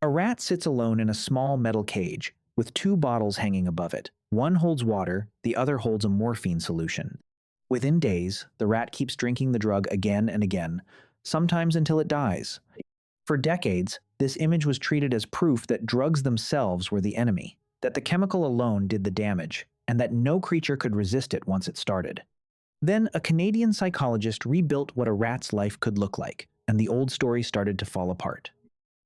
A rat sits alone in a small metal cage with two bottles hanging above it. One holds water, the other holds a morphine solution. Within days, the rat keeps drinking the drug again and again, sometimes until it dies. For decades, this image was treated as proof that drugs themselves were the enemy, that the chemical alone did the damage, and that no creature could resist it once it started. Then, a Canadian psychologist rebuilt what a rat's life could look like, and the old story started to fall apart.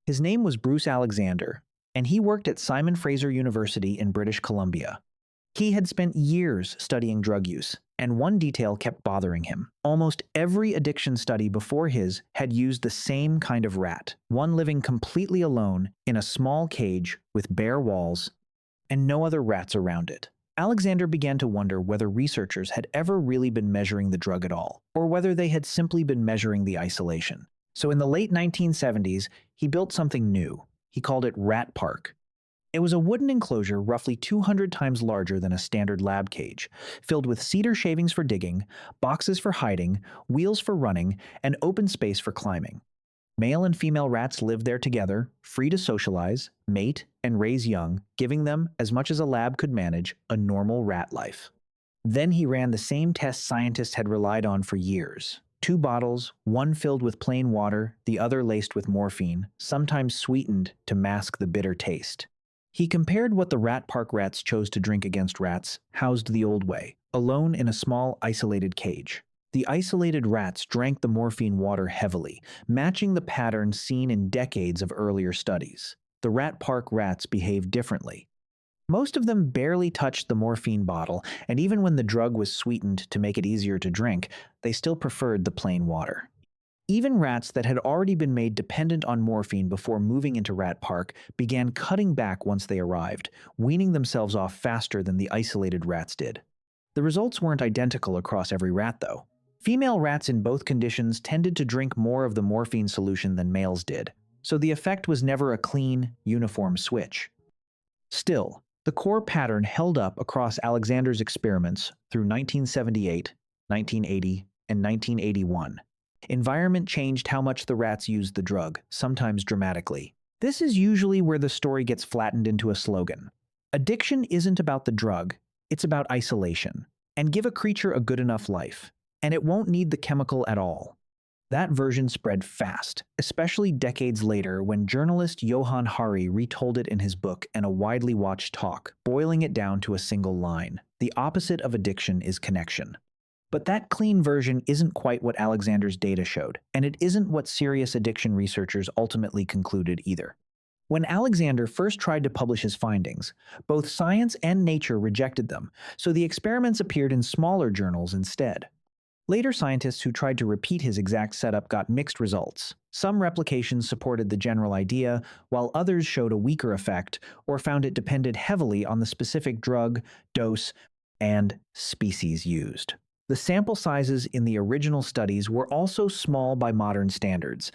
His name was Bruce Alexander, and he worked at Simon Fraser University in British Columbia. He had spent years studying drug use, and one detail kept bothering him. Almost every addiction study before his had used the same kind of rat, one living completely alone in a small cage with bare walls and no other rats around it. Alexander began to wonder whether researchers had ever really been measuring the drug at all, or whether they had simply been measuring the isolation. So in the late 1970s, he built something new. He called it Rat Park. It was a wooden enclosure roughly 200 times larger than a standard lab cage, filled with cedar shavings for digging, boxes for hiding, wheels for running, and open space for climbing. Male and female rats lived there together, free to socialize, mate, and raise young, giving them, as much as a lab could manage, a normal rat life. Then he ran the same tests scientists had relied on for years. Two bottles, one filled with plain water, the other laced with morphine, sometimes sweetened to mask the bitter taste. He compared what the Rat Park rats chose to drink against rats housed the old way, alone in a small, isolated cage. The isolated rats drank the morphine water heavily, matching the pattern seen in decades of earlier studies. The Rat Park rats behaved differently. Most of them barely touched the morphine bottle, and even when the drug was sweetened to make it easier to drink, they still preferred the plain water. Even rats that had already been made dependent on morphine before moving into Rat Park began cutting back once they arrived, weaning themselves off faster than the isolated rats did. The results weren't identical across every rat, though. Female rats in both conditions tended to drink more of the morphine solution than males did, so the effect was never a clean, uniform switch. Still, the core pattern held up across Alexander's experiments through 1978, 1980, and 1981. Environment changed how much the rats used the drug, sometimes dramatically. This is usually where the story gets flattened into a slogan. Addiction isn't about the drug, it's about isolation. And give a creature a good enough life, and it won't need the chemical at all. That version spread fast, especially decades later when journalist Johann Hari retold it in his book and a widely watched talk, boiling it down to a single line. The opposite of addiction is connection. But that clean version isn't quite what Alexander's data showed, and it isn't what serious addiction researchers ultimately concluded either. When Alexander first tried to publish his findings, both Science and Nature rejected them, so the experiments appeared in smaller journals instead. Later scientists who tried to repeat his exact setup got mixed results. Some replications supported the general idea, while others showed a weaker effect or found it depended heavily on the specific drug, dose, and species used. The sample sizes in the original studies were also small by modern standards.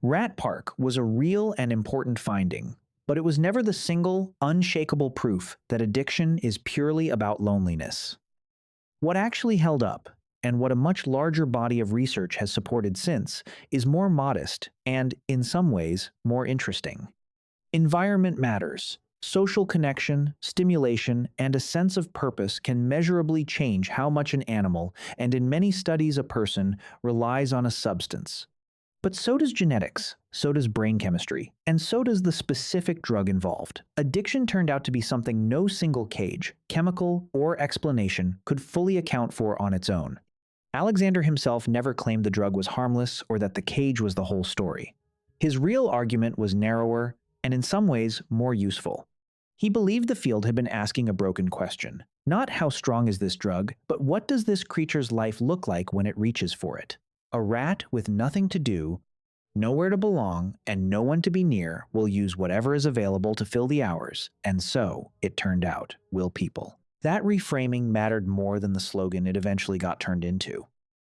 Rat Park was a real and important finding, but it was never the single, unshakable proof that addiction is purely about loneliness. What actually held up, and what a much larger body of research has supported since, is more modest and, in some ways, more interesting. Environment matters. Social connection, stimulation, and a sense of purpose can measurably change how much an animal, and in many studies a person, relies on a substance. But so does genetics, so does brain chemistry, and so does the specific drug involved. Addiction turned out to be something no single cage, chemical, or explanation could fully account for on its own. Alexander himself never claimed the drug was harmless or that the cage was the whole story. His real argument was narrower and in some ways more useful. He believed the field had been asking a broken question. Not how strong is this drug, but what does this creature's life look like when it reaches for it? A rat with nothing to do, nowhere to belong, and no one to be near will use whatever is available to fill the hours, and so, it turned out, will people. That reframing mattered more than the slogan it eventually got turned into.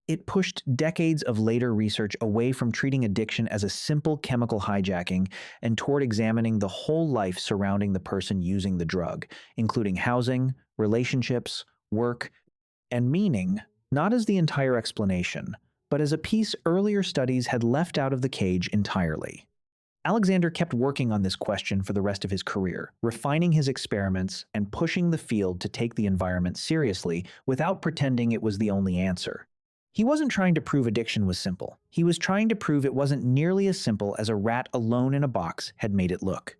It pushed decades of later research away from treating addiction as a simple chemical hijacking and toward examining the whole life surrounding the person using the drug, including housing, relationships, work, and meaning, not as the entire explanation, but as a piece earlier studies had left out of the cage entirely. Alexander kept working on this question for the rest of his career, refining his experiments and pushing the field to take the environment seriously without pretending it was the only answer. He wasn't trying to prove addiction was simple. He was trying to prove it wasn't nearly as simple as a rat alone in a box had made it look.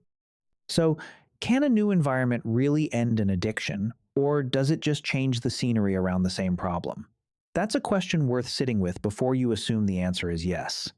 So, can a new environment really end an addiction, or does it just change the scenery around the same problem? That's a question worth sitting with before you assume the answer is yes.